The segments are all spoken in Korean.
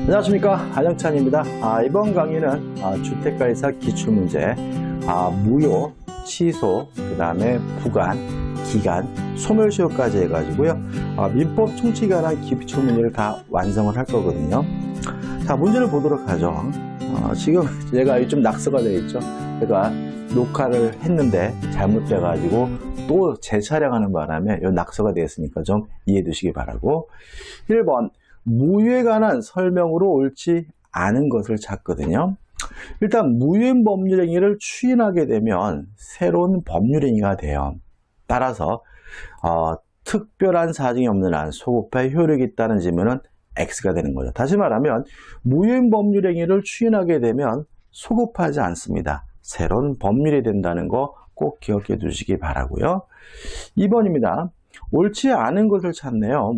안녕하십니까, 안영찬입니다. 이번 강의는 주택가이사 기출문제, 무효, 취소, 그 다음에 부관, 기간, 소멸시효까지 해가지고요, 민법 총칙에 관한 기출문제를 다 완성을 할 거거든요. 자, 문제를 보도록 하죠. 지금 제가 좀 낙서가 되어 있죠. 제가 녹화를 했는데 잘못돼가지고 또 재촬영하는 바람에 이 낙서가 되었으니까 좀 이해해 두시기 바라고. 1번, 무효에 관한 설명으로 옳지 않은 것을 찾거든요. 일단 무효인 법률행위를 추인하게 되면 새로운 법률행위가 돼요. 따라서 특별한 사정이 없는 한 소급할 효력이 있다는 질문은 X가 되는 거죠. 다시 말하면 무효인 법률행위를 추인하게 되면 소급하지 않습니다. 새로운 법률이 된다는 거 꼭 기억해 두시기 바라고요. 2번입니다. 옳지 않은 것을 찾네요.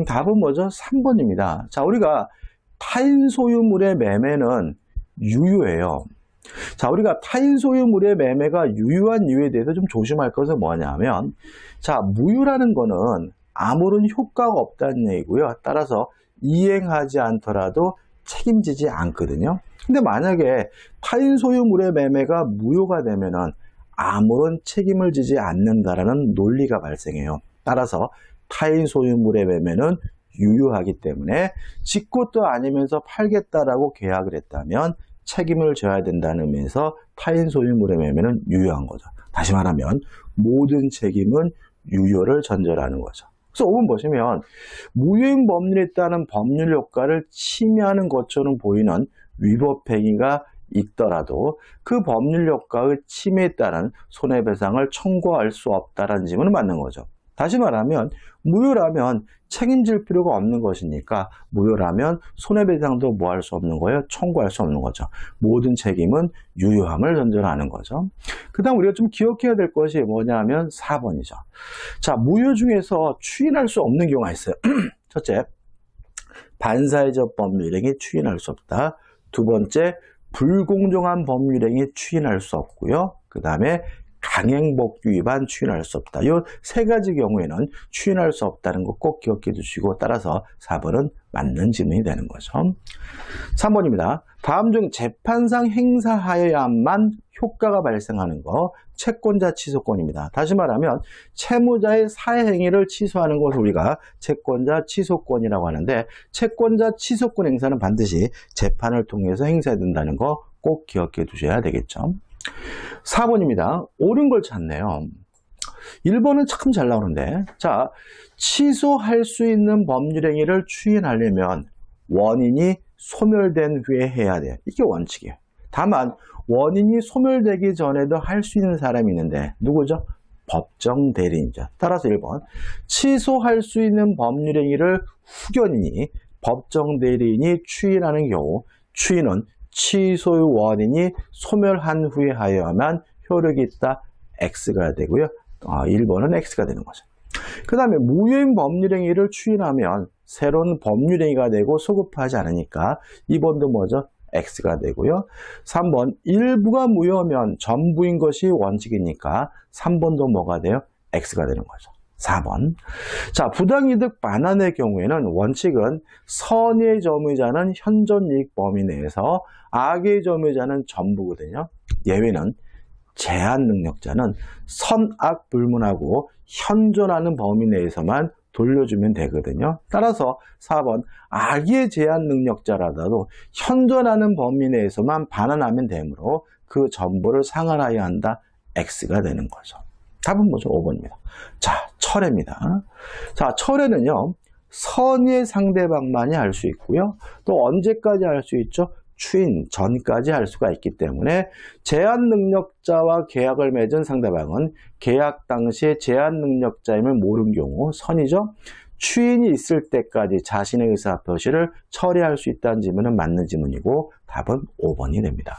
답은 뭐죠? 3번입니다. 자, 우리가 타인 소유물의 매매는 유효해요. 자, 우리가 타인 소유물의 매매가 유효한 이유에 대해서 좀 조심할 것은 뭐냐면, 자, 무효라는 거는 아무런 효과가 없다는 얘기고요. 따라서 이행하지 않더라도 책임지지 않거든요. 근데 만약에 타인 소유물의 매매가 무효가 되면은 아무런 책임을 지지 않는다라는 논리가 발생해요. 따라서 타인 소유물의 매매는 유효하기 때문에 짓고 또 아니면서 팔겠다라고 계약을 했다면 책임을 져야 된다는 의미에서 타인 소유물의 매매는 유효한 거죠. 다시 말하면 모든 책임은 유효를 전제하는 거죠. 그래서 5번 보시면 무효인 법률에 따른 법률 효과를 침해하는 것처럼 보이는 위법 행위가 있더라도 그 법률 효과의 침해에 따른 손해배상을 청구할 수 없다라는 질문은 맞는 거죠. 다시 말하면 무효라면 책임질 필요가 없는 것이니까 무효라면 손해배상도 뭐 할 수 없는 거예요? 청구할 수 없는 거죠. 모든 책임은 유효함을 전제로 하는 거죠. 그 다음 우리가 좀 기억해야 될 것이 뭐냐면 4번이죠. 자, 무효 중에서 추인할 수 없는 경우가 있어요. 첫째, 반사회적 법률행위 추인할 수 없다. 두 번째, 불공정한 법률행위 추인할 수 없고요. 그 다음에 강행법규 위반 추인할 수 없다. 이 세 가지 경우에는 추인할 수 없다는 거 꼭 기억해 주시고, 따라서 4번은 맞는 질문이 되는 거죠. 3번입니다. 다음 중 재판상 행사하여야만 효과가 발생하는 거, 채권자 취소권입니다. 다시 말하면 채무자의 사회행위를 취소하는 것을 우리가 채권자 취소권이라고 하는데, 채권자 취소권 행사는 반드시 재판을 통해서 행사해야 된다는 거 꼭 기억해 두셔야 되겠죠. 4번입니다. 옳은 걸 찾네요. 1번은 참 잘 나오는데, 자, 취소할 수 있는 법률행위를 추인하려면 원인이 소멸된 후에 해야 돼요. 이게 원칙이에요. 다만 원인이 소멸되기 전에도 할 수 있는 사람이 있는데 누구죠? 법정 대리인이죠. 따라서 1번, 취소할 수 있는 법률행위를 후견인이 법정 대리인이 추인하는 경우 추인은 취소의 원인이 소멸한 후에 하여야만 효력이 있다. X가 되고요. 1번은 X가 되는 거죠. 그 다음에 무효인 법률행위를 추인하면 새로운 법률행위가 되고 소급하지 않으니까 2번도 뭐죠? X가 되고요. 3번, 일부가 무효면 전부인 것이 원칙이니까 3번도 뭐가 돼요? X가 되는 거죠. 4번. 자, 부당이득 반환의 경우에는 원칙은 선의의 점유자는 현존이익 범위 내에서 악의 점유자는 전부거든요. 예외는 제한 능력자는 선악 불문하고 현존하는 범위 내에서만 돌려주면 되거든요. 따라서 4번, 악의 제한 능력자라도 현존하는 범위 내에서만 반환하면 되므로 그 전부를 상환하여야 한다. X가 되는 거죠. 답은 뭐죠? 5번입니다. 자, 철회입니다. 자, 철회는요, 선의의 상대방만이 할 수 있고요. 또 언제까지 할 수 있죠? 추인 전까지 할 수가 있기 때문에 제한 능력자와 계약을 맺은 상대방은 계약 당시에 제한 능력자임을 모른 경우 선이죠. 추인이 있을 때까지 자신의 의사표시를 처리할 수 있다는 질문은 맞는 질문이고 답은 5번이 됩니다.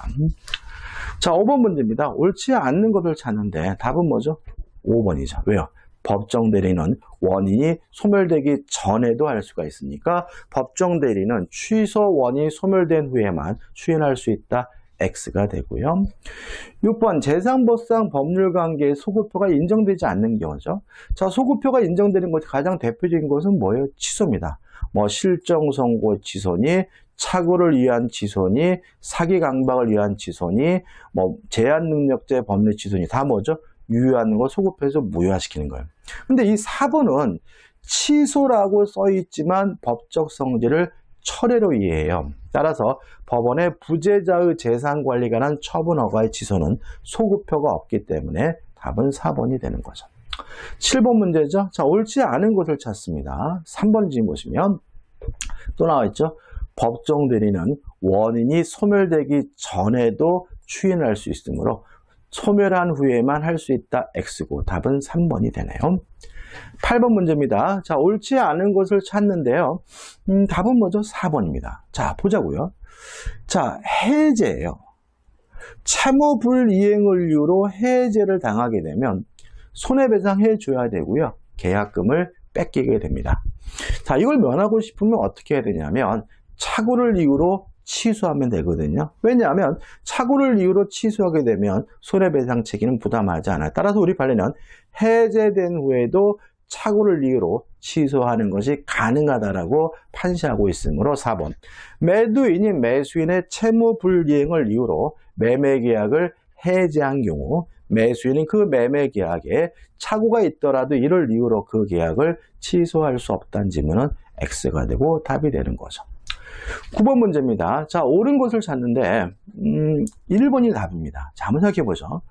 자, 5번 문제입니다. 옳지 않는 것을 찾는데 답은 뭐죠? 5번이죠. 왜요? 법정 대리는 원인이 소멸되기 전에도 할 수가 있으니까 법정 대리는 취소 원인이 소멸된 후에만 추인할 수 있다. X가 되고요. 6번 재산보상 법률관계의 소급표가 인정되지 않는 경우죠. 자, 소급표가 인정되는 것 가장 대표적인 것은 뭐예요? 취소입니다. 뭐 실정선고 취소니 착오를 위한 취소니 사기 강박을 위한 취소니 뭐 제한 능력제 법리 취소니 다 뭐죠? 유효하는 걸 소급해서 무효화시키는 거예요. 근데 이 4번은 취소라고 써 있지만 법적 성질을 철회로 이해해요. 따라서 법원의 부재자의 재산관리에 관한 처분 허가의 취소는 소급표가 없기 때문에 답은 4번이 되는 거죠. 7번 문제죠. 자, 옳지 않은 것을 찾습니다. 3번 지금 보시면 또 나와 있죠. 법정 대리는 원인이 소멸되기 전에도 추인할 수 있으므로 소멸한 후에만 할 수 있다. X고 답은 3번이 되네요. 8번 문제입니다. 자, 옳지 않은 것을 찾는데요. 답은 뭐죠? 4번입니다. 자, 보자고요. 자, 해제예요. 채무 불이행을 이유로 해제를 당하게 되면 손해배상해 줘야 되고요. 계약금을 뺏기게 됩니다. 자, 이걸 면하고 싶으면 어떻게 해야 되냐면 착오를 이유로 취소하면 되거든요. 왜냐하면 착오를 이유로 취소하게 되면 손해배상 책임은 부담하지 않아요. 따라서 우리 판례는 해제된 후에도 착오를 이유로 취소하는 것이 가능하다라고 판시하고 있으므로 4번. 매도인이 매수인의 채무 불이행을 이유로 매매계약을 해제한 경우 매수인은 그 매매계약에 착오가 있더라도 이를 이유로 그 계약을 취소할 수 없다는 질문은 X가 되고 답이 되는 거죠. 9번 문제입니다. 자, 옳은 것을 찾는데 1번이 답입니다. 자, 한번 생각해보죠.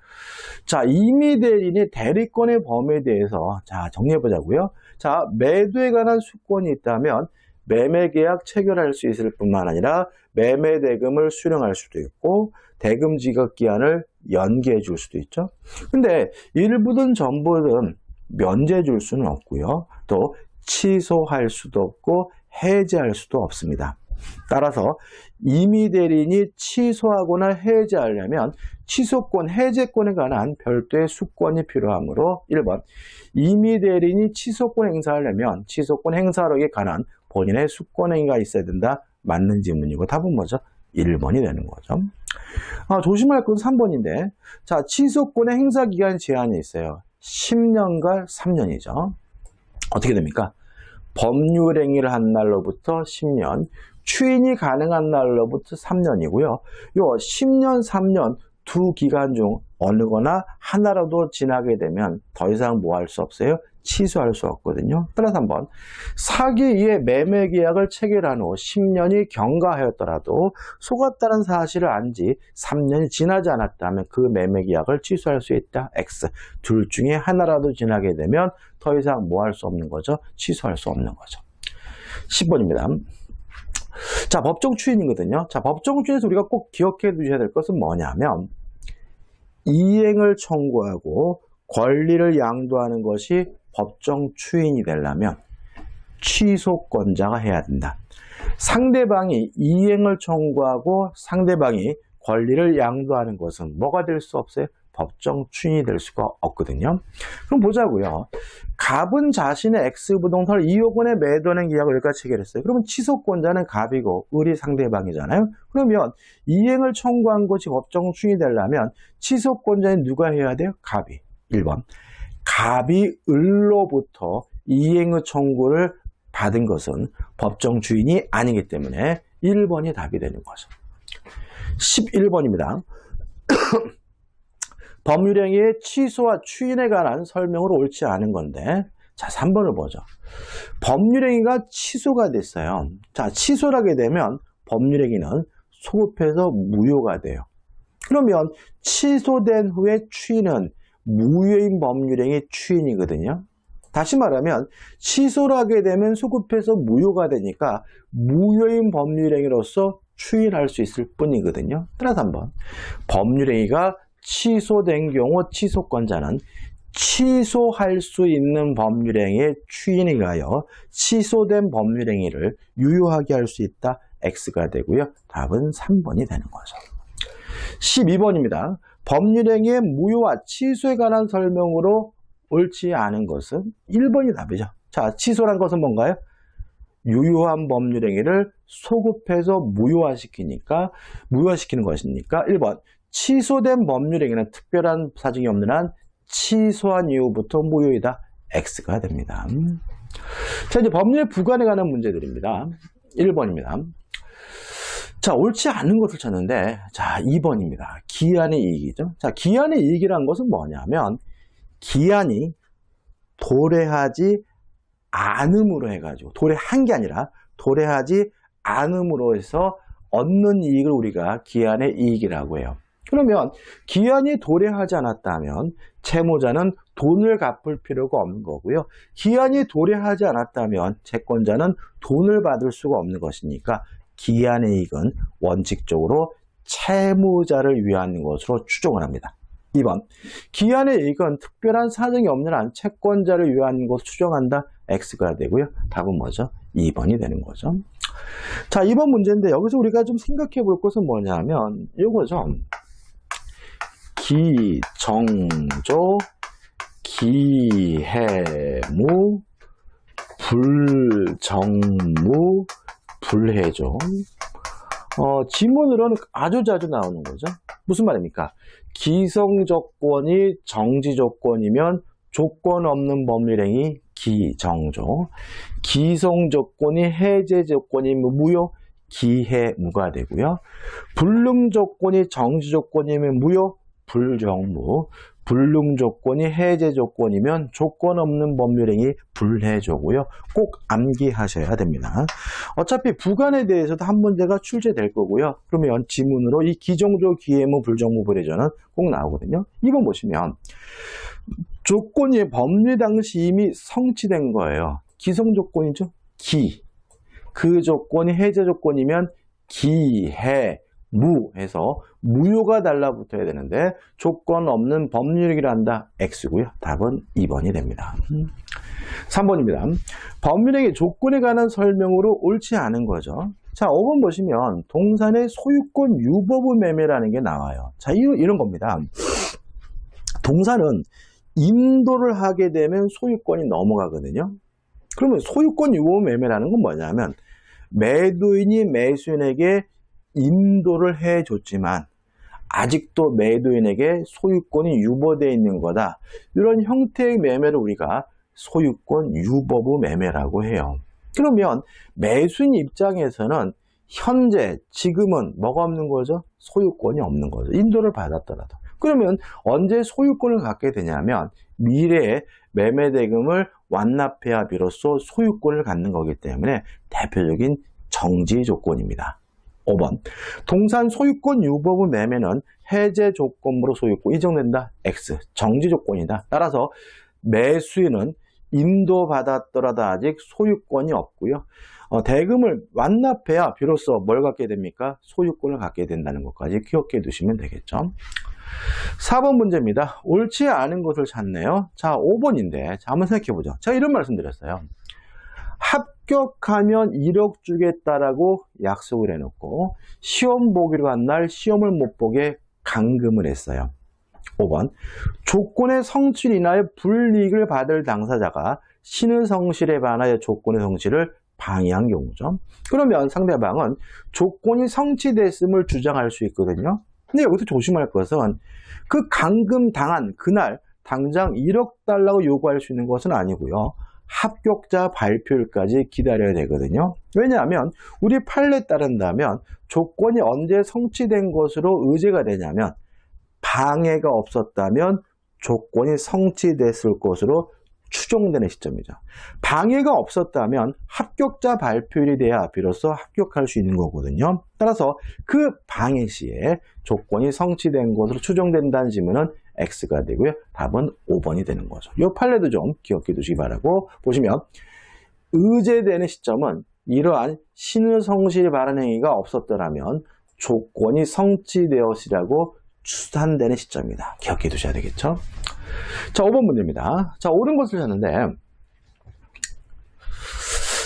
자, 임의 대리인이 대리권의 범위에 대해서 자, 정리해보자고요. 자, 매도에 관한 수권이 있다면 매매계약 체결할 수 있을 뿐만 아니라 매매대금을 수령할 수도 있고 대금 지급 기한을 연기해 줄 수도 있죠. 근데 일부든 전부든 면제해 줄 수는 없고요. 또 취소할 수도 없고 해제할 수도 없습니다. 따라서 임의 대리인이 취소하거나 해제하려면 취소권, 해제권에 관한 별도의 수권이 필요하므로 1번 임의 대리인이 취소권 행사하려면 취소권 행사력에 관한 본인의 수권 행위가 있어야 된다. 맞는 질문이고 답은 뭐죠? 1번이 되는 거죠. 조심할 건 3번인데 자, 취소권의 행사 기간 제한이 있어요. 10년과 3년이죠. 어떻게 됩니까? 법률 행위를 한 날로부터 10년, 추인이 가능한 날로부터 3년이고요. 요 10년, 3년 두 기간 중 어느 거나 하나라도 지나게 되면 더 이상 뭐 할 수 없어요? 취소할 수 없거든요. 따라서 한번 사기 이에 매매 계약을 체결한 후 10년이 경과하였더라도 속았다는 사실을 안 지 3년이 지나지 않았다면 그 매매 계약을 취소할 수 있다. X. 둘 중에 하나라도 지나게 되면 더 이상 뭐 할 수 없는 거죠? 취소할 수 없는 거죠. 10번입니다. 자, 법정 추인이거든요. 자, 법정 추인에서 우리가 꼭 기억해 두셔야 될 것은 뭐냐면 이행을 청구하고 권리를 양도하는 것이 법정 추인이 되려면 취소권자가 해야 된다. 상대방이 이행을 청구하고 상대방이 권리를 양도하는 것은 뭐가 될 수 없어요? 법정 추인이 될 수가 없거든요. 그럼 보자고요. 갑은 자신의 X부동산을 2억 원에 매도하는 계약을 여기까지 체결했어요. 그러면 취소권자는 갑이고 을이 상대방이잖아요. 그러면 이행을 청구한 것이 법정 추인이 되려면 취소권자는 누가 해야 돼요? 갑이. 1번. 갑이 을로부터 이행의 청구를 받은 것은 법정 추인이 아니기 때문에 1번이 답이 되는 거죠. 11번입니다. 법률행위의 취소와 추인에 관한 설명으로 옳지 않은 건데 자, 3번을 보죠. 법률행위가 취소가 됐어요. 자, 취소를 하게 되면 법률행위는 소급해서 무효가 돼요. 그러면 취소된 후에 추인은 무효인 법률행위 추인이거든요. 다시 말하면 취소를 하게 되면 소급해서 무효가 되니까 무효인 법률행위로서 추인할 수 있을 뿐이거든요. 따라서 한번 법률행위가 취소된 경우 취소권자는 취소할 수 있는 법률행위의 추인에 가여 취소된 법률행위를 유효하게 할 수 있다. X가 되고요. 답은 3번이 되는 거죠. 12번입니다. 법률행위의 무효와 취소에 관한 설명으로 옳지 않은 것은 1번이 답이죠. 자, 취소란 것은 뭔가요? 유효한 법률행위를 소급해서 무효화시키는 것이니까 1번 취소된 법률행위는 특별한 사정이 없는 한 취소한 이후부터 무효이다. X가 됩니다. 자, 이제 법률 부관에 관한 문제들입니다. 1번입니다. 자, 옳지 않은 것을 찾는데, 자, 2번입니다. 기한의 이익이죠. 자, 기한의 이익이란 것은 뭐냐면, 기한이 도래하지 않음으로 해가지고, 도래한 게 아니라, 도래하지 않음으로 해서 얻는 이익을 우리가 기한의 이익이라고 해요. 그러면, 기한이 도래하지 않았다면, 채무자는 돈을 갚을 필요가 없는 거고요. 기한이 도래하지 않았다면, 채권자는 돈을 받을 수가 없는 것이니까, 기한의 이익은 원칙적으로 채무자를 위한 것으로 추정을 합니다. 2번, 기한의 이익은 특별한 사정이 없는 한 채권자를 위한 것으로 추정한다. X가 되고요. 답은 뭐죠? 2번이 되는 거죠. 자, 2번 문제인데 여기서 우리가 좀 생각해 볼 것은 뭐냐면 이거죠. 기정조, 기해무, 불정무, 불해조. 지문으로는 아주 자주 나오는 거죠. 무슨 말입니까? 기성조건이 정지조건이면 조건 없는 법률행위 기정조. 기성조건이 해제조건이면 무효 기해무가 되고요. 불능조건이 정지조건이면 무효 불정무. 불능조건이 해제조건이면 조건 없는 법률행위 불해조고요. 꼭 암기하셔야 됩니다. 어차피 부관에 대해서도 한 문제가 출제될 거고요. 그러면 지문으로 이 기정조, 기해무, 불정무, 불해조는 꼭 나오거든요. 이번 보시면 조건이 법률 당시 이미 성취된 거예요. 기성조건이죠. 기. 그 조건이 해제조건이면 기해. 무 해서 무효가 달라붙어야 되는데 조건 없는 법률행위란다. X고요. 답은 2번이 됩니다. 3번입니다. 법률행위 조건에 관한 설명으로 옳지 않은 거죠. 자, 5번 보시면 동산의 소유권 유보부 매매라는 게 나와요. 자, 이런 겁니다. 동산은 인도를 하게 되면 소유권이 넘어가거든요. 그러면 소유권 유보부 매매라는 건 뭐냐면 매도인이 매수인에게 인도를 해줬지만 아직도 매도인에게 소유권이 유보되어 있는 거다. 이런 형태의 매매를 우리가 소유권 유보부 매매라고 해요. 그러면 매수인 입장에서는 현재 지금은 뭐가 없는 거죠? 소유권이 없는 거죠. 인도를 받았더라도. 그러면 언제 소유권을 갖게 되냐면 미래에 매매대금을 완납해야 비로소 소유권을 갖는 거기 때문에 대표적인 정지 조건입니다. 5번. 동산 소유권 유보부 매매는 해제 조건으로 소유권 인정된다. X. 정지 조건이다. 따라서 매수인은 인도받았더라도 아직 소유권이 없고요. 대금을 완납해야 비로소 뭘 갖게 됩니까? 소유권을 갖게 된다는 것까지 기억해 두시면 되겠죠. 4번 문제입니다. 옳지 않은 것을 찾네요. 자, 5번인데 자, 한번 생각해 보죠. 제가 이런 말씀 드렸어요. 합격하면 1억 주겠다라고 약속을 해놓고 시험 보기로 한 날 시험을 못 보게 감금을 했어요. 5번. 조건의 성취를 인하여 불이익을 받을 당사자가 신의 성실에 반하여 조건의 성취를 방해한 경우죠. 그러면 상대방은 조건이 성취됐음을 주장할 수 있거든요. 근데 여기서 조심할 것은 그 감금 당한 그날 당장 1억 달라고 요구할 수 있는 것은 아니고요. 합격자 발표일까지 기다려야 되거든요. 왜냐하면 우리 판례에 따른다면 조건이 언제 성취된 것으로 의제가 되냐면 방해가 없었다면 조건이 성취됐을 것으로 추정되는 시점이죠. 방해가 없었다면 합격자 발표일이 돼야 비로소 합격할 수 있는 거거든요. 따라서 그 방해 시에 조건이 성취된 것으로 추정된다는 지문은 X가 되고요. 답은 5번이 되는 거죠. 이 판례도 좀 기억해 두시기 바라고 보시면 의제되는 시점은 이러한 신의 성실이 바른 행위가 없었더라면 조건이 성취되었으리라고 추산되는 시점이다. 기억해 두셔야 되겠죠. 자, 5번 문제입니다. 자, 옳은 것을 찾는데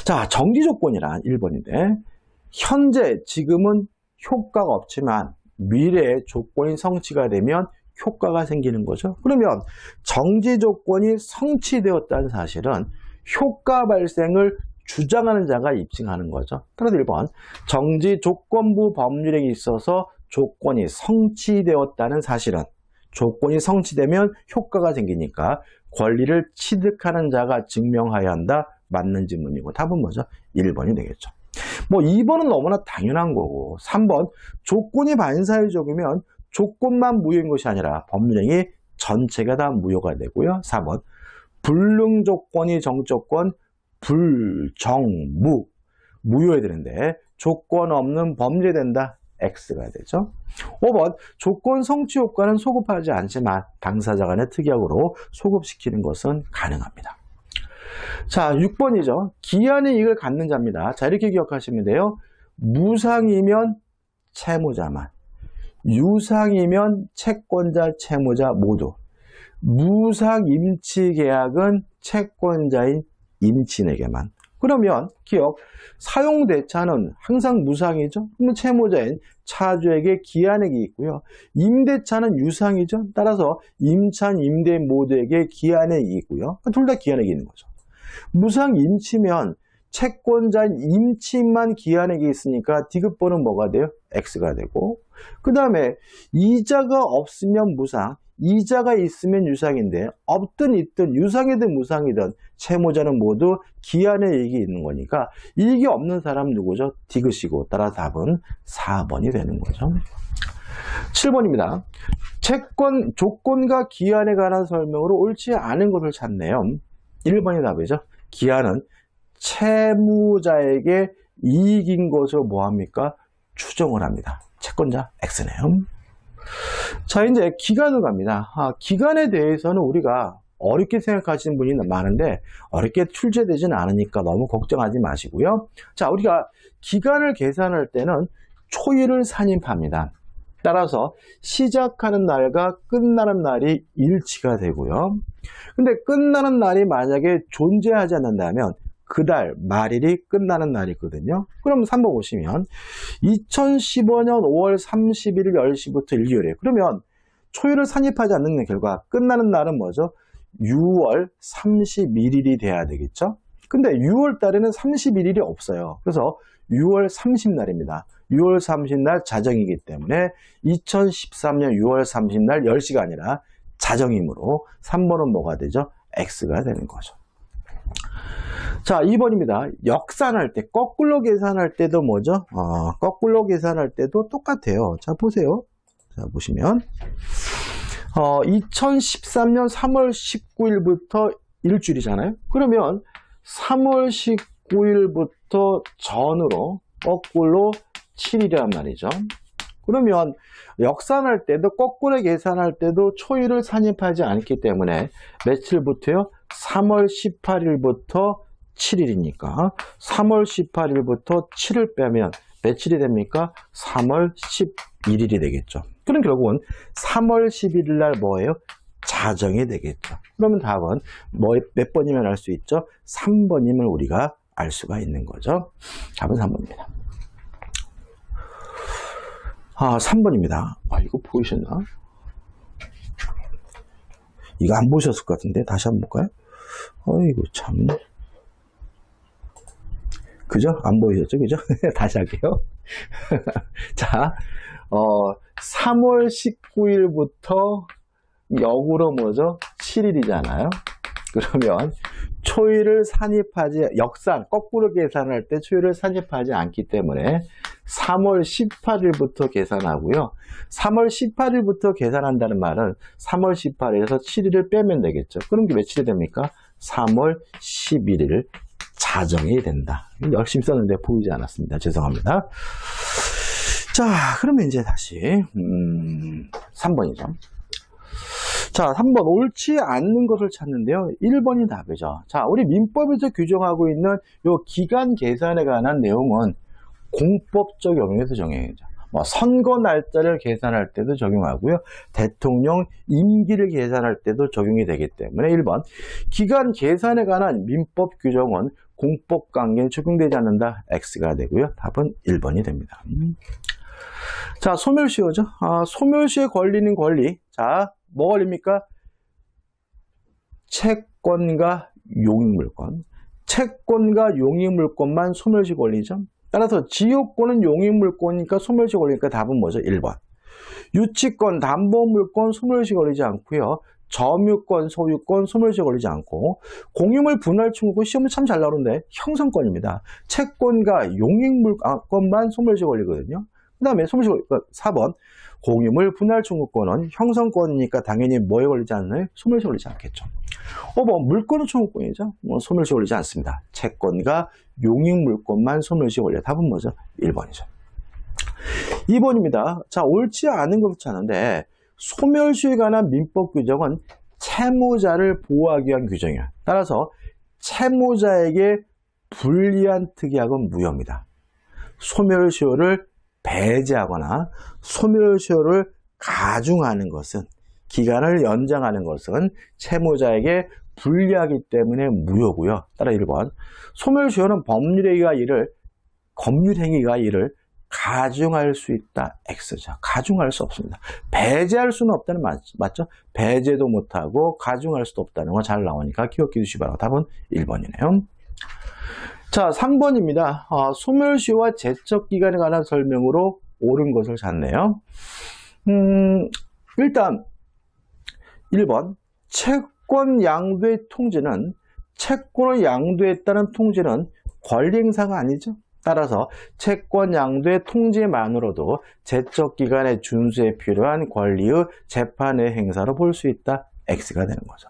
자, 정지 조건이란 1번인데 현재 지금은 효과가 없지만 미래에 조건이 성취가 되면 효과가 생기는 거죠. 그러면 정지 조건이 성취되었다는 사실은 효과 발생을 주장하는 자가 입증하는 거죠. 따라서 1번 정지 조건부 법률행위에 있어서 조건이 성취되었다는 사실은 조건이 성취되면 효과가 생기니까 권리를 취득하는 자가 증명하여야 한다. 맞는 지문이고 답은 뭐죠? 1번이 되겠죠. 뭐 2번은 너무나 당연한 거고 3번 조건이 반사회적이면 조건만 무효인 것이 아니라 법률행위 전체가 다 무효가 되고요. 4번 불능조건이 정조건 불정무 무효해야 되는데 조건 없는 범죄된다. X가 되죠. 5번 조건 성취 효과는 소급하지 않지만 당사자 간의 특약으로 소급시키는 것은 가능합니다. 자, 6번이죠. 기한의 이익을 갖는 자입니다. 자, 이렇게 기억하시면 돼요. 무상이면 채무자만, 유상이면 채권자, 채무자 모두. 무상 임치 계약은 채권자인 임친에게만. 그러면 기억, 사용대차는 항상 무상이죠. 그러면 채무자인 차주에게 기한액이 있고요. 임대차는 유상이죠. 따라서 임차인, 임대인 모두에게 기한액이 있고요. 둘 다 기한액이 있는 거죠. 무상 임치면 채권자인 임치만 기한액이 있으니까 디귿번은 뭐가 돼요? X가 되고 그 다음에 이자가 없으면 무상, 이자가 있으면 유상인데 없든 있든 유상이든 무상이든 채무자는 모두 기한의 이익이 있는 거니까 이익이 없는 사람 누구죠? 디귿이고 따라 답은 4번이 되는 거죠. 7번입니다. 채권, 조건과 기한에 관한 설명으로 옳지 않은 것을 찾네요. 1번이 답이죠. 기한은 채무자에게 이익인 것으로 뭐합니까? 추정을 합니다. 채권자 X네요. 자, 이제 기간으로 갑니다. 기간에 대해서는 우리가 어렵게 생각하시는 분이 많은데 어렵게 출제되지는 않으니까 너무 걱정하지 마시고요. 자, 우리가 기간을 계산할 때는 초일을 산입합니다. 따라서 시작하는 날과 끝나는 날이 일치가 되고요. 근데 끝나는 날이 만약에 존재하지 않는다면 그달 말일이 끝나는 날이 있거든요. 그럼 3번 보시면 2015년 5월 31일 10시부터 1개월이에요. 그러면 초일을 산입하지 않는 결과 끝나는 날은 뭐죠? 6월 31일이 돼야 되겠죠. 근데 6월 달에는 31일이 없어요. 그래서 6월 30날입니다. 6월 30날 자정이기 때문에 2013년 6월 30날 10시가 아니라 자정이므로 3번은 뭐가 되죠? X가 되는 거죠. 자, 2번입니다. 역산할 때, 거꾸로 계산할 때도 뭐죠? 거꾸로 계산할 때도 똑같아요. 자, 보세요. 자, 보시면 2013년 3월 19일부터 일주일이잖아요. 그러면 3월 19일부터 전으로 거꾸로 7일이란 말이죠. 그러면 역산할 때도 거꾸로 계산할 때도 초일을 산입하지 않기 때문에 며칠부터요? 3월 18일부터 7일이니까 3월 18일부터 7을 빼면 며칠이 됩니까? 3월 11일이 되겠죠. 그럼 결국은 3월 11일 날 뭐예요? 자정이 되겠죠. 그러면 답은 몇 번이면 알 수 있죠? 3번임을 우리가 알 수가 있는 거죠. 답은 3번입니다. 3번입니다. 이거 보이셨나? 이거 안 보셨을 것 같은데 다시 한번 볼까요? 이거 참. 그죠? 안 보이셨죠? 그죠? 다시 할게요. 자, 3월 19일부터 역으로 뭐죠? 7일이잖아요. 그러면 초일을 산입하지, 역산, 거꾸로 계산할 때 초일을 산입하지 않기 때문에 3월 18일부터 계산하고요. 3월 18일부터 계산한다는 말은 3월 18일에서 7일을 빼면 되겠죠. 그럼 게 며칠이 됩니까? 3월 11일 자정이 된다. 열심히 썼는데 보이지 않았습니다. 죄송합니다. 자, 그러면 이제 다시 3번이죠. 자, 3번 옳지 않는 것을 찾는데요. 1번이 답이죠. 자, 우리 민법에서 규정하고 있는 요 기간 계산에 관한 내용은 공법적 영역에서 적용해야죠. 선거 날짜를 계산할 때도 적용하고요. 대통령 임기를 계산할 때도 적용이 되기 때문에 1번 기간 계산에 관한 민법 규정은 공법 관계에 적용되지 않는다. X가 되고요. 답은 1번이 됩니다. 자, 소멸시효죠. 소멸시효에 걸리는 권리. 자, 뭐 걸립니까? 채권과 용익물권. 채권과 용익물권만 소멸시 권리죠. 따라서 지역권은 용익물권이니까 소멸시 권리니까 답은 뭐죠? 1번. 유치권, 담보물권 소멸시 걸리지 않고요. 점유권, 소유권, 소멸시효 걸리지 않고 공유물 분할 청구권 시험은 참 잘 나오는데 형성권입니다. 채권과 용익물권만 소멸시효 걸리거든요. 그 다음에 소멸시효 4번 공유물 분할 청구권은 형성권이니까 당연히 뭐에 걸리지 않나요? 소멸시효 걸리지 않겠죠. 5번 물권은 청구권이죠. 소멸시효 걸리지 않습니다. 채권과 용익물권만 소멸시효 걸려요. 답은 뭐죠? 1번이죠. 2번입니다. 자, 옳지 않은 것 같은데 소멸시효에 관한 민법 규정은 채무자를 보호하기 위한 규정이에요. 따라서 채무자에게 불리한 특약은 무효입니다. 소멸시효를 배제하거나 소멸시효를 가중하는 것은 기간을 연장하는 것은 채무자에게 불리하기 때문에 무효고요. 따라 1번 소멸시효는 법률행위가 이를 가중할 수 있다. X죠. 가중할 수 없습니다. 배제할 수는 없다는 맞죠? 배제도 못하고 가중할 수도 없다는 거 잘 나오니까 기억해 주시기 바랍니다. 답은 1번이네요. 자, 3번입니다. 소멸시효와 제척기간에 관한 설명으로 옳은 것을 찾네요. 일단 1번 채권 양도의 통지는 채권을 양도했다는 통지는 권리행사가 아니죠. 따라서 채권 양도의 통지만으로도 제척기간의 준수에 필요한 권리의 재판의 행사로 볼 수 있다. X가 되는 거죠.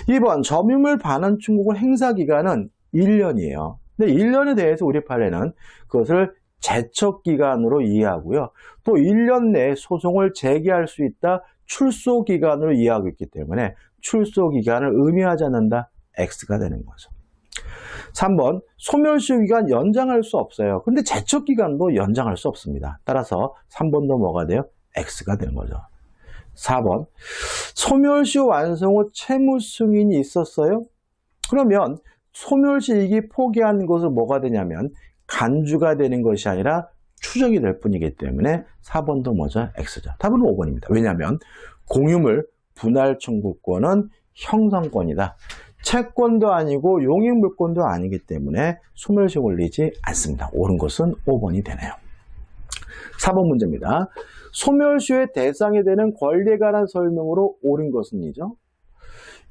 2번 점유물 반환 청구권 행사기간은 1년이에요. 근데 1년에 대해서 우리 판례는 그것을 제척기간으로 이해하고요. 또 1년 내에 소송을 제기할 수 있다. 출소기간으로 이해하고 있기 때문에 출소기간을 의미하지 않는다. X가 되는 거죠. 3번 소멸시효 기간 연장할 수 없어요. 근데 제척기간도 연장할 수 없습니다. 따라서 3번도 뭐가 돼요? X가 되는 거죠. 4번 소멸시효 완성 후 채무 승인이 있었어요? 그러면 소멸시효이기 포기한 것은 뭐가 되냐면 간주가 되는 것이 아니라 추정이 될 뿐이기 때문에 4번도 뭐죠? X죠. 답은 5번입니다. 왜냐하면 공유물 분할 청구권은 형성권이다. 채권도 아니고 용익물권도 아니기 때문에 소멸시효 걸리지 않습니다. 옳은 것은 5번이 되네요. 4번 문제입니다. 소멸시효의 대상이 되는 권리에 관한 설명으로 옳은 것은이죠.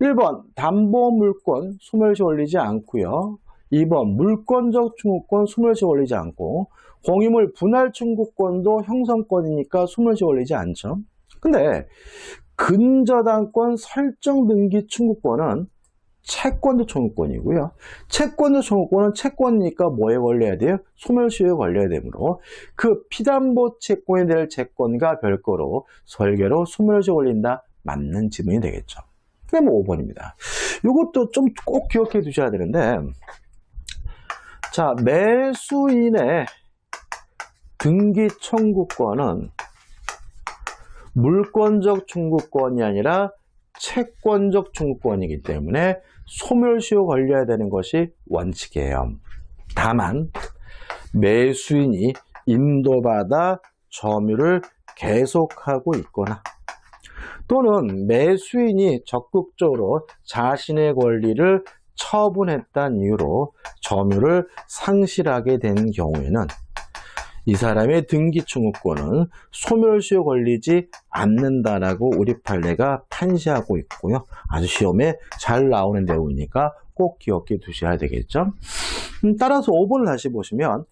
1번 담보물권 소멸시효 걸리지 않고요. 2번 물권적 청구권 소멸시효 걸리지 않고 공유물 분할 청구권도 형성권이니까 소멸시효 걸리지 않죠. 근데 근저당권 설정 등기 청구권은 채권도 청구권이고요. 채권도 청구권은 채권이니까 뭐에 걸려야 돼요? 소멸시효에 걸려야 되므로 그 피담보 채권이 될 채권과 별거로 설계로 소멸시효 걸린다. 맞는 질문이 되겠죠. 그러면 5번입니다. 이것도 좀 꼭 기억해 두셔야 되는데 자, 매수인의 등기 청구권은 물권적 청구권이 아니라 채권적 청구권이기 때문에 소멸시효 걸려야 되는 것이 원칙이에요. 다만 매수인이 인도받아 점유를 계속하고 있거나 또는 매수인이 적극적으로 자신의 권리를 처분했다는 이유로 점유를 상실하게 된 경우에는 이 사람의 등기 청구권은 소멸시효 걸리지 않는다라고 우리 판례가 판시하고 있고요. 아주 시험에 잘 나오는 내용이니까 꼭 기억해 두셔야 되겠죠. 따라서 5번을 다시 보시면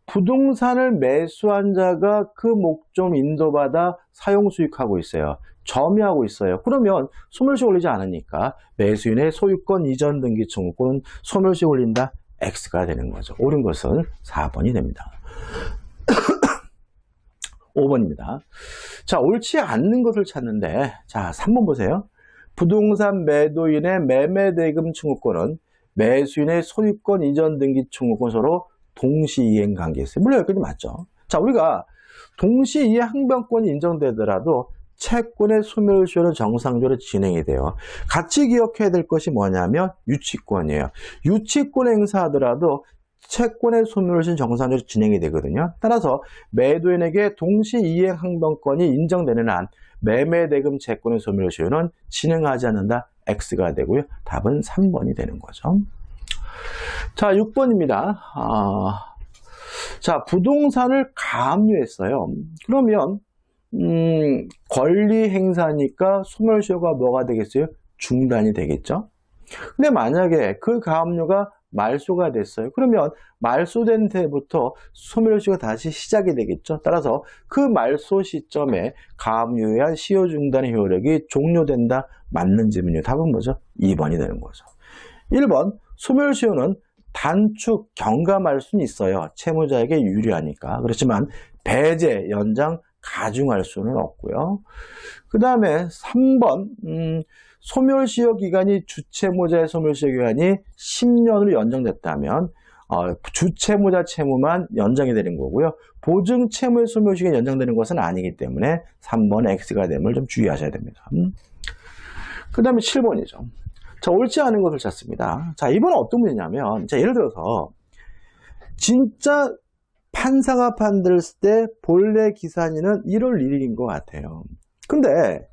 부동산을 매수한 자가 그 목적 인도받아 사용 수익하고 있어요. 점유하고 있어요. 그러면 소멸시효 걸리지 않으니까 매수인의 소유권 이전 등기 청구권은 소멸시효 걸린다. X가 되는 거죠. 옳은 것은 4번이 됩니다. 5번입니다. 자, 옳지 않는 것을 찾는데, 자, 3번 보세요. 부동산 매도인의 매매대금 청구권은 매수인의 소유권 이전 등기 청구권 서로 동시이행 관계에 있어요. 물론 여기까지 맞죠. 자, 우리가 동시이행 항변권이 인정되더라도 채권의 소멸시효는 정상적으로 진행이 돼요. 같이 기억해야 될 것이 뭐냐면 유치권이에요. 유치권 행사하더라도 채권의 소멸시효는 정상적으로 진행이 되거든요. 따라서 매도인에게 동시 이행 항변권이 인정되는 한 매매대금 채권의 소멸시효는 진행하지 않는다. X가 되고요. 답은 3번이 되는 거죠. 자, 6번입니다. 자, 부동산을 가압류했어요. 그러면 권리 행사니까 소멸시효가 뭐가 되겠어요? 중단이 되겠죠. 근데 만약에 그 가압류가 말소가 됐어요. 그러면 말소된 때부터 소멸시효가 다시 시작이 되겠죠. 따라서 그 말소 시점에 가압류에 의한 시효 중단의 효력이 종료된다. 맞는 질문이에요. 답은 뭐죠? 2번이 되는 거죠. 1번 소멸시효는 단축, 경감할 수는 있어요. 채무자에게 유리하니까. 그렇지만 배제, 연장, 가중할 수는 없고요. 그 다음에 3번 소멸시효 기간이 주채무자의 소멸시효 기간이 10년으로 연장됐다면 주채무자 채무만 연장이 되는 거고요. 보증 채무의 소멸시효가 연장되는 것은 아니기 때문에 3번 X가 됨을 좀 주의하셔야 됩니다. 그 다음에 7번이죠. 자, 옳지 않은 것을 찾습니다. 자, 이번은 어떤 문제냐면, 자, 예를 들어서, 진짜 판사가 판들었을 때 본래 기산일은 1월 1일인 것 같아요. 근데,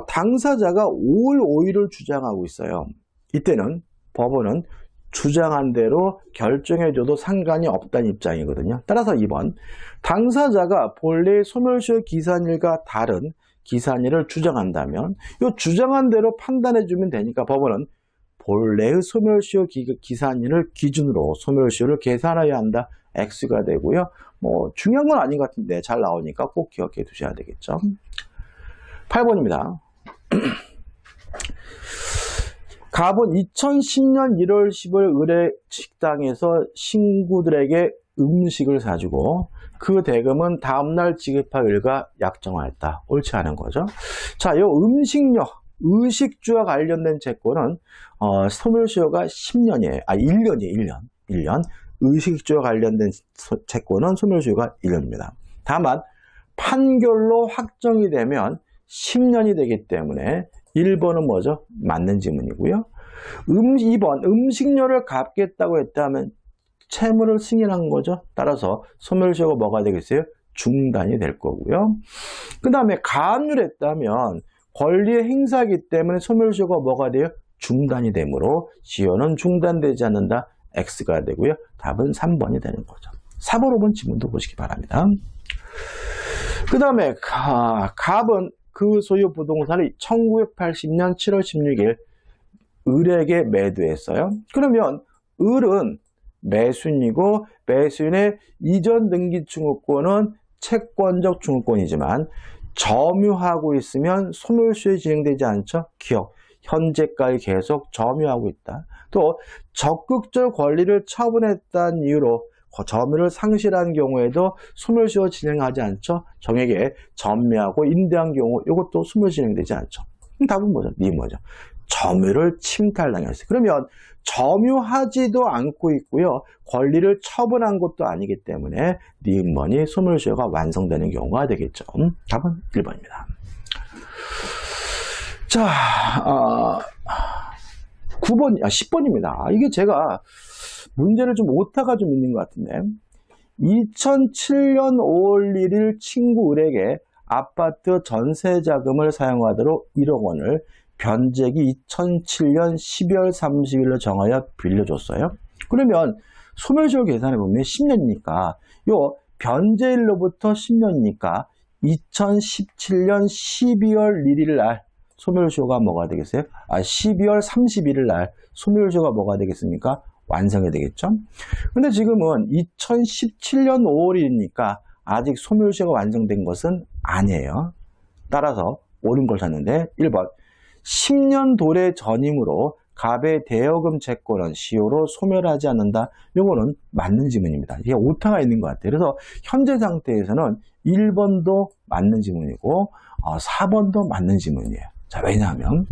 당사자가 5월 5일을 주장하고 있어요. 이때는 법원은 주장한 대로 결정해줘도 상관이 없다는 입장이거든요. 따라서 2번, 당사자가 본래의 소멸시효 기산일과 다른 기산일을 주장한다면 이 주장한 대로 판단해주면 되니까 법원은 본래의 소멸시효 기산일을 기준으로 소멸시효를 계산해야 한다. X가 되고요. 뭐 중요한 건 아닌 것 같은데 잘 나오니까 꼭 기억해 두셔야 되겠죠. 8번입니다. 갑은 2010년 1월 10일 의뢰 식당에서 신구들에게 음식을 사주고 그 대금은 다음날 지급할 일과 약정하였다. 옳지 않은 거죠. 자, 이 음식료, 의식주와 관련된 채권은 소멸시효가 10년이에요. 1년이에요. 1년. 의식주와 관련된 채권은 소멸시효가 1년입니다. 다만 판결로 확정이 되면 10년이 되기 때문에 1번은 뭐죠? 맞는 지문이고요. 2번 음식료를 갚겠다고 했다면 채무를 승인한 거죠. 따라서 소멸시효가 뭐가 되겠어요? 중단이 될 거고요. 그 다음에 가압류를 했다면 권리의 행사이기 때문에 소멸시효가 뭐가 돼요? 중단이 되므로 시효는 중단되지 않는다. X가 되고요. 답은 3번이 되는 거죠. 4번, 5번 지문도 보시기 바랍니다. 그 다음에 갑은 그 소유 부동산을 1980년 7월 16일 을에게 매도했어요. 그러면 을은 매수인이고 매수인의 이전 등기 증후권은 채권적 증후권이지만 점유하고 있으면 소멸시효에 진행되지 않죠. 기억, 현재까지 계속 점유하고 있다. 또 적극적 권리를 처분했다는 이유로 점유를 상실한 경우에도 소멸시효 진행하지 않죠. 정액에 점유하고 임대한 경우 이것도 소멸시효 진행되지 않죠. 답은 뭐죠? 뭐죠? 점유를 침탈당했어요. 그러면 점유하지도 않고 있고요. 권리를 처분한 것도 아니기 때문에 니은번이 소멸시효가 완성되는 경우가 되겠죠. 답은 1번입니다. 자, 10번입니다. 이게 제가 문제를 좀 오타가 좀 있는 것 같은데 2007년 5월 1일 친구 을에게 아파트 전세 자금을 사용하도록 1억 원을 변제기 2007년 12월 30일로 정하여 빌려줬어요. 그러면 소멸시효 계산해 보면 10년이니까 요 변제일로부터 10년이니까 2017년 12월 1일 날 소멸시효가 뭐가 되겠어요? 12월 31일 날 소멸시효가 뭐가 되겠습니까? 완성이 되겠죠. 근데 지금은 2017년 5월이니까 아직 소멸시효가 완성된 것은 아니에요. 따라서 옳은 걸 찾는데 1번 10년 도래 전이므로 갑의 대여금 채권은 시효로 소멸하지 않는다. 이거는 맞는 지문입니다. 이게 오타가 있는 것 같아요. 그래서 현재 상태에서는 1번도 맞는 지문이고 4번도 맞는 지문이에요. 자, 왜냐하면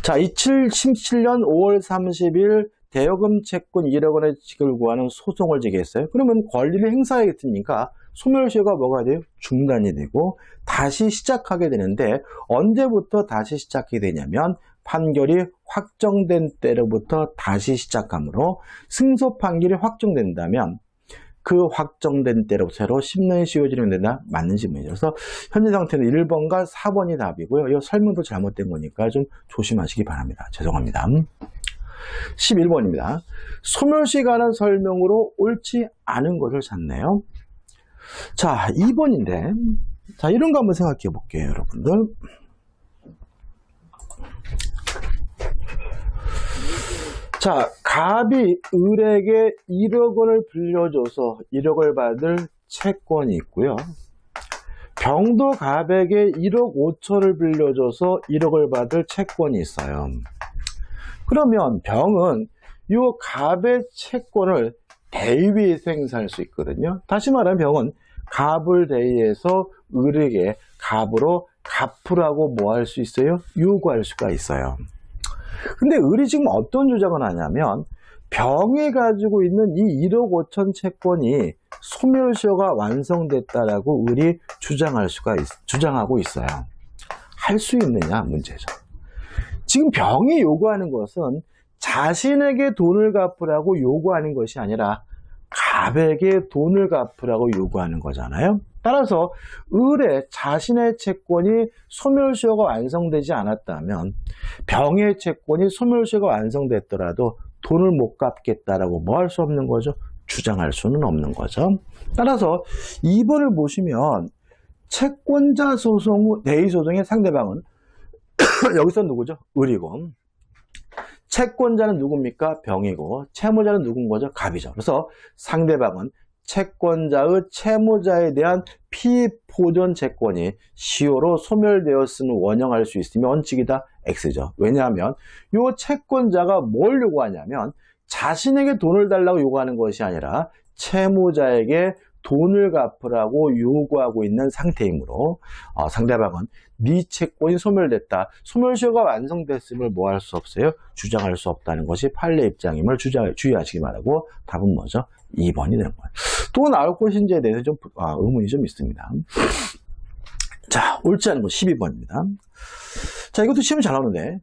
2017년 5월 30일 대여금 채권 1억 원의 지급을 구하는 소송을 제기했어요. 그러면 권리를 행사했으니까 소멸시효가 뭐가 돼요? 중단이 되고 다시 시작하게 되는데 언제부터 다시 시작하게 되냐면 판결이 확정된 때로부터 다시 시작하므로 승소 판결이 확정된다면 그 확정된 때로부터 새로 10년의 시효 진행된다. 맞는 질문이죠. 그래서 현재 상태는 1번과 4번이 답이고요. 이 설명도 잘못된 거니까 좀 조심하시기 바랍니다. 죄송합니다. 11번입니다. 소멸시효에 관한 설명으로 옳지 않은 것을 찾네요. 자, 2번인데. 자, 이런 거 한번 생각해 볼게요, 여러분들. 자, 갑이 을에게 1억 원을 빌려줘서 1억을 받을 채권이 있고요. 병도 갑에게 1억 5천을 빌려줘서 1억을 받을 채권이 있어요. 그러면 병은 이 갑의 채권을 대위해서 행사할 수 있거든요. 다시 말하면 병은 갑을 대위해서 을에게 갑으로 갚으라고 뭐 할 수 있어요? 요구할 수가 있어요. 근데 을이 지금 어떤 주장을 하냐면 병이 가지고 있는 이 1억 5천 채권이 소멸시효가 완성됐다라고 을이 주장하고 있어요. 할 수 있느냐 문제죠. 지금 병이 요구하는 것은 자신에게 돈을 갚으라고 요구하는 것이 아니라 갑에게 돈을 갚으라고 요구하는 거잖아요. 따라서 을의 자신의 채권이 소멸시효가 완성되지 않았다면 병의 채권이 소멸시효가 완성됐더라도 돈을 못 갚겠다라고 뭐 할 수 없는 거죠? 주장할 수는 없는 거죠. 따라서 2번을 보시면 채권자 소송 후 대의소송의 상대방은 여기서 누구죠? 을이고 채권자는 누굽니까? 병이고 채무자는 누군 거죠? 갑이죠. 그래서 상대방은 채권자의 채무자에 대한 피보존 채권이 시효로 소멸되었음을 원형할 수 있으면 원칙이다. X죠. 왜냐하면 이 채권자가 뭘 요구하냐면 자신에게 돈을 달라고 요구하는 것이 아니라 채무자에게 돈을 갚으라고 요구하고 있는 상태이므로 상대방은 네 채권이 소멸됐다. 소멸시효가 완성됐음을 뭐 할 수 없어요? 주장할 수 없다는 것이 판례 입장임을 주의하시기 바라고 답은 뭐죠? 2번이 되는 거예요. 또 나올 것인지에 대해서 좀 의문이 좀 있습니다. 자, 옳지 않은 거 12번입니다. 자, 이것도 시험이 잘 나오는데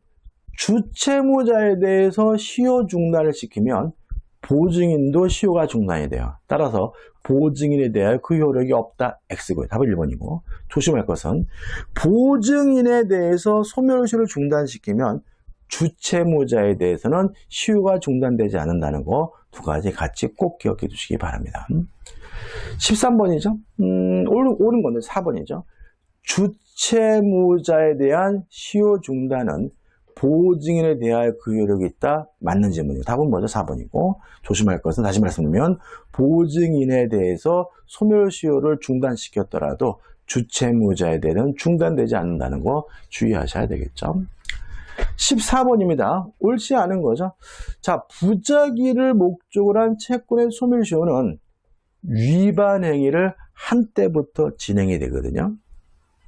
주채무자에 대해서 시효 중단을 시키면 보증인도 시효가 중단이 돼요. 따라서 보증인에 대하여 그 효력이 없다. X고요. 답은 1번이고 조심할 것은 보증인에 대해서 소멸시효를 중단시키면 주채무자에 대해서는 시효가 중단되지 않는다는 거 두 가지 같이 꼭 기억해 두시기 바랍니다. 13번이죠. 옳은 건데 4번이죠. 주채무자에 대한 시효 중단은 보증인에 대하여 그 효력이 있다. 맞는 질문이고 답은 뭐죠? 4번이고 조심할 것은 다시 말씀드리면 보증인에 대해서 소멸시효를 중단시켰더라도 주채무자에 대해서는 중단되지 않는다는 거 주의하셔야 되겠죠. 14번입니다. 옳지 않은 거죠. 자, 부작위를 목적으로 한 채권의 소멸시효는 위반 행위를 한 때부터 진행이 되거든요.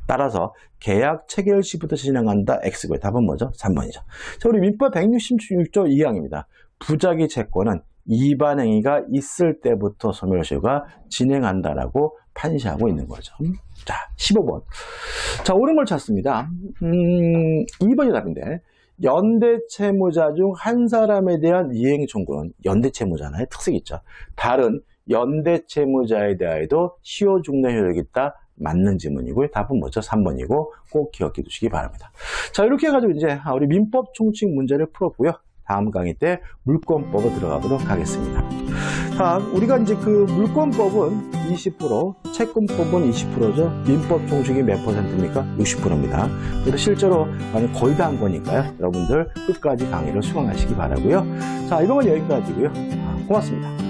따라서 계약 체결 시부터 진행한다. X고요. 답은 뭐죠? 3번이죠. 자, 우리 민법 166조 2항입니다. 부작위 채권은 위반 행위가 있을 때부터 소멸시효가 진행한다라고 판시하고 있는 거죠. 자, 15번. 자, 옳은 걸 찾습니다. 2번이 답인데 연대 채무자 중 한 사람에 대한 이행 청구는 연대 채무자나의 특색이 있죠. 다른 연대 채무자에 대하여도 시효 중단 효력이 있다. 맞는 지문이고요. 답은 뭐죠? 3번이고 꼭 기억해 두시기 바랍니다. 자, 이렇게 해가지고 이제 우리 민법 총칙 문제를 풀었고요. 다음 강의 때 물권법으로 들어가도록 하겠습니다. 자, 우리가 이제 그 물권법은 20%, 채권법은 20%죠. 민법 총칙이 몇 %입니까? 60%입니다. 그래서 실제로 거의 다 한 거니까요. 여러분들 끝까지 강의를 수강하시기 바라고요. 자, 이번 건 여기까지고요. 고맙습니다.